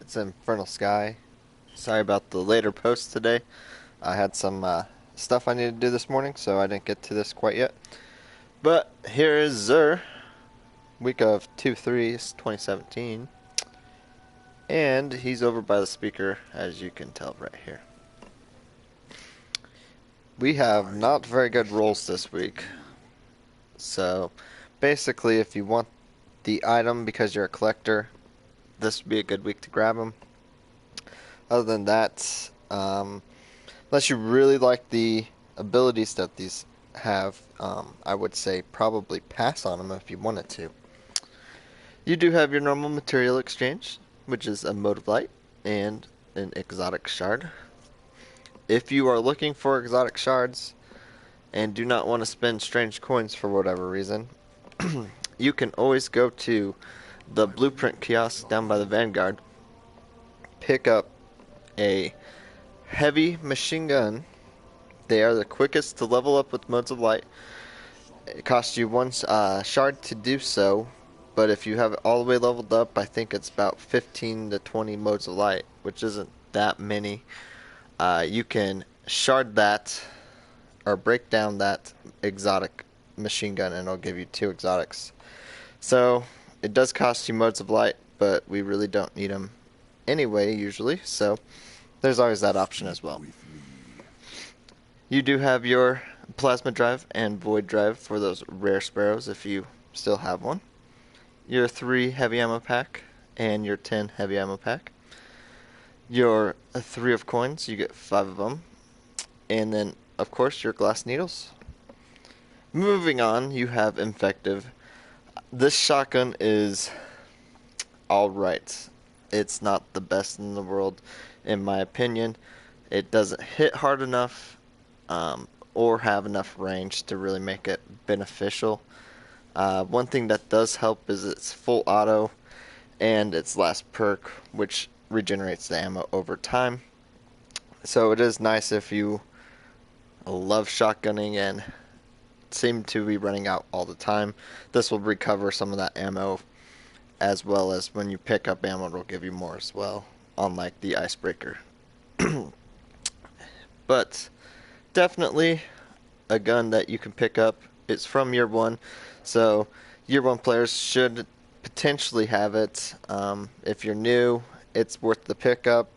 it's Infernal Sky. Sorry about the later post today. I had some stuff I needed to do this morning, so I didn't get to this quite yet. But here is Xur, week of 2/3/2017. And he's over by the speaker, as you can tell right here. We have not very good rolls this week. So, basically, if you want the item because you're a collector, this would be a good week to grab them. Other than that, unless you really like the abilities that these have, I would say probably pass on them if you wanted to. You do have your normal material exchange, which is a mode of light and an exotic shard. If you are looking for exotic shards and do not want to spend strange coins for whatever reason, you can always go to the blueprint kiosk down by the Vanguard, pick up a heavy machine gun. They are the quickest to level up with modes of light. It costs you one shard to do so, but if you have it all the way leveled up, I think it's about 15 to 20 modes of light, which isn't that many. You can shard that or break down that exotic machine gun and it'll give you 2 exotics. So it does cost you modes of light, but we really don't need them anyway usually, so there's always that option as well. You do have your plasma drive and void drive for those rare sparrows if you still have one. Your 3 heavy ammo pack and your 10 heavy ammo pack. Your 3 of coins, you get 5 of them. And then, of course, your glass needles. Moving on, you have Infective. This shotgun is alright. It's not the best in the world, in my opinion. It doesn't hit hard enough or have enough range to really make it beneficial. One thing that does help is its full auto and its last perk, which regenerates the ammo over time. So it is nice if you love shotgunning and seem to be running out all the time. This will recover some of that ammo, as well as when you pick up ammo, it'll give you more as well, unlike the icebreaker. But definitely a gun that you can pick up. It's from year 1, so year 1 players should potentially have it. If you're new, it's worth the pickup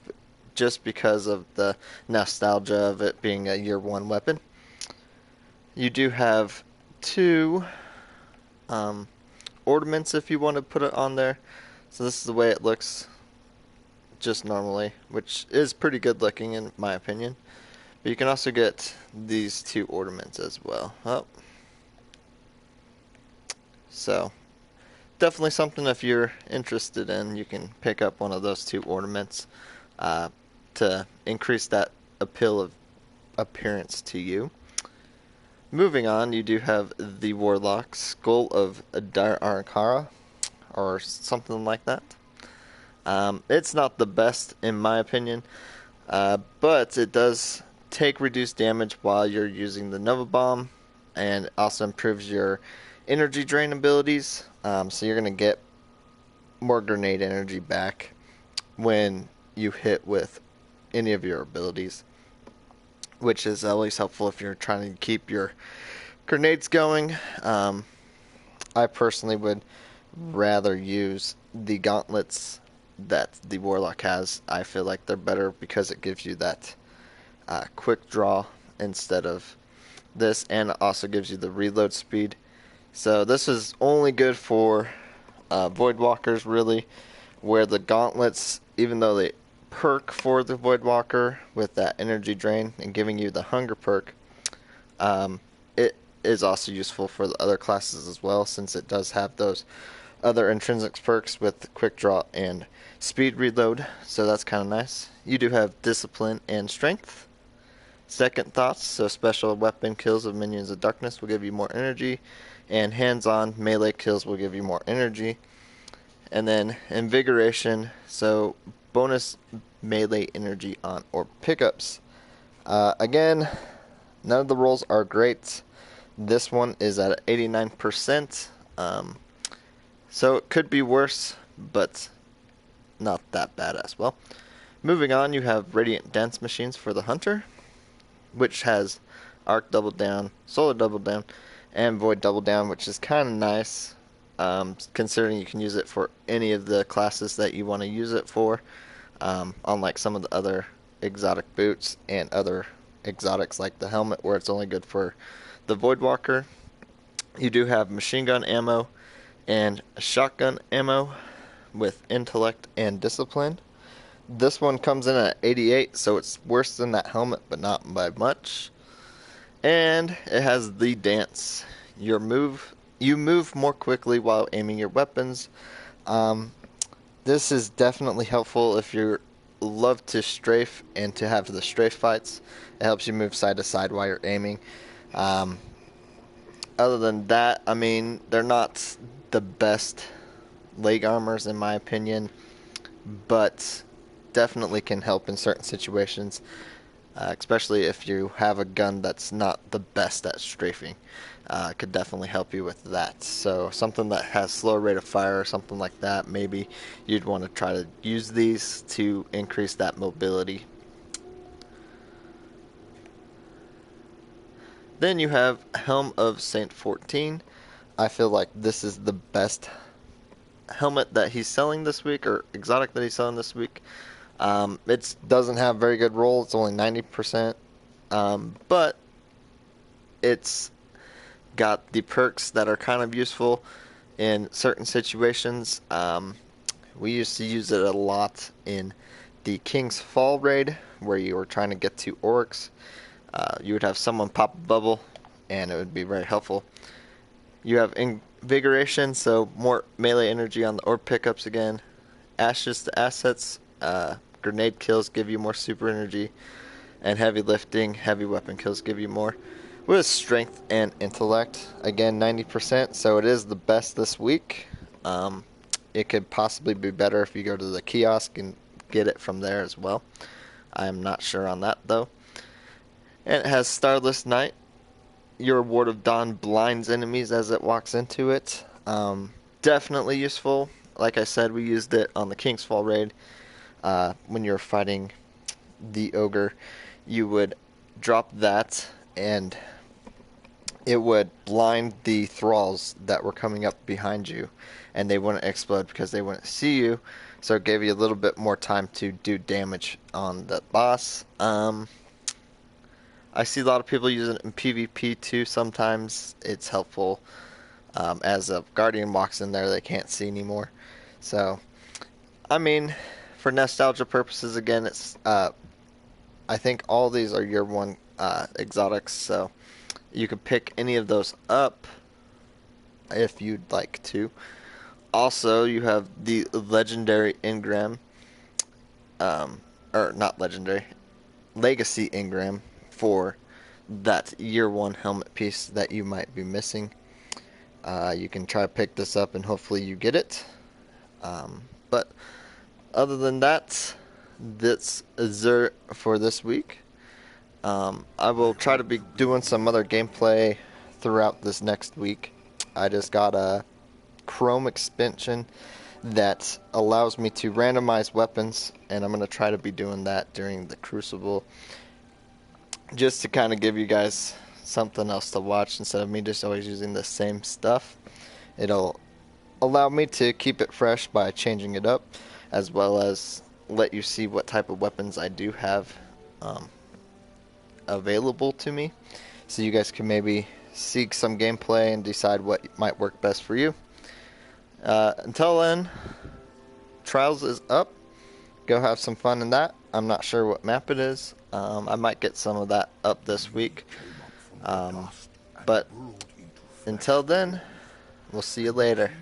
just because of the nostalgia of it being a year 1 weapon. You do have 2 ornaments if you want to put it on there. So this is the way it looks just normally, which is pretty good looking in my opinion. But you can also get these 2 ornaments as well. Oh. So definitely something if you're interested in, you can pick up one of those 2 ornaments to increase that appeal of appearance to you. Moving on, you do have the Warlock Skull of Dar Arakara, or something like that. It's not the best in my opinion, but it does take reduced damage while you're using the Nova Bomb, and also improves your energy drain abilities. So you're going to get more grenade energy back when you hit with any of your abilities, which is always helpful if you're trying to keep your grenades going. I personally would rather use the gauntlets that the Warlock has. I feel like they're better because it gives you that quick draw instead of this, and it also gives you the reload speed. So this is only good for Voidwalkers really, where the gauntlets, even though they perk for the Voidwalker with that energy drain and giving you the hunger perk, it is also useful for the other classes as well, since it does have those other intrinsic perks with quick draw and speed reload, so that's kind of nice. You do have discipline and strength. Second thoughts, so special weapon kills of minions of darkness will give you more energy, and hands-on melee kills will give you more energy. And then invigoration, so bonus melee energy on or pickups. Again, none of the rolls are great. This one is at 89%, so it could be worse, but not that bad as well. Moving on, you have Radiant Dance Machines for the Hunter, which has Arc Double Down, Solar Double Down, and Void Double Down, which is kind of nice, considering you can use it for any of the classes that you want to use it for, unlike some of the other exotic boots and other exotics like the helmet, where it's only good for the Voidwalker. You do have machine gun ammo and shotgun ammo with intellect and discipline. This one comes in at 88, so it's worse than that helmet, but not by much. And it has the dance. You move more quickly while aiming your weapons. This is definitely helpful if you love to strafe and to have the strafe fights. It helps you move side to side while you're aiming. Other than that, I mean, they're not the best leg armors in my opinion, but definitely can help in certain situations, especially if you have a gun that's not the best at strafing. Could definitely help you with that. So something that has slower rate of fire or something like that, maybe you'd want to try to use these to increase that mobility. Then you have Helm of Saint 14. I feel like this is the best helmet that he's selling this week, or exotic that he's selling this week. It doesn't have very good roll. It's only 90%. But it's got the perks that are kind of useful in certain situations. We used to use it a lot in the King's Fall raid, where you were trying to get to orcs. You would have someone pop a bubble, and it would be very helpful. You have Invigoration, so more melee energy on the orb pickups again. Ashes to assets. Grenade kills give you more super energy. And heavy lifting, heavy weapon kills give you more. With strength and intellect, again 90%, so it is the best this week. It could possibly be better if you go to the kiosk and get it from there as well. I am not sure on that though. And it has Starless Night. Your Ward of Dawn blinds enemies as it walks into it. Definitely useful. Like I said, we used it on the King's Fall raid. When you're fighting the ogre, you would drop that and it would blind the thralls that were coming up behind you, and they wouldn't explode because they wouldn't see you, so it gave you a little bit more time to do damage on the boss. I see a lot of people using it in PvP too. Sometimes it's helpful. As a guardian walks in there, they can't see anymore. So, I mean, for nostalgia purposes, again, it's I think all these are year one exotics, so you could pick any of those up if you'd like to. Also, you have the legendary engram, or not legendary, legacy engram for that year one helmet piece that you might be missing. You can try to pick this up and hopefully you get it. But other than that, that's Xur for this week. I will try to be doing some other gameplay throughout this next week. I just got a Chrome expansion that allows me to randomize weapons, and I'm going to try to be doing that during the Crucible, just to kind of give you guys something else to watch instead of me just always using the same stuff. It'll allow me to keep it fresh by changing it up, as well as let you see what type of weapons I do have available to me, so you guys can maybe seek some gameplay and decide what might work best for you. Until then, Trials is up. Go have some fun in that. I'm not sure what map it is. I might get some of that up this week. But until then, we'll see you later.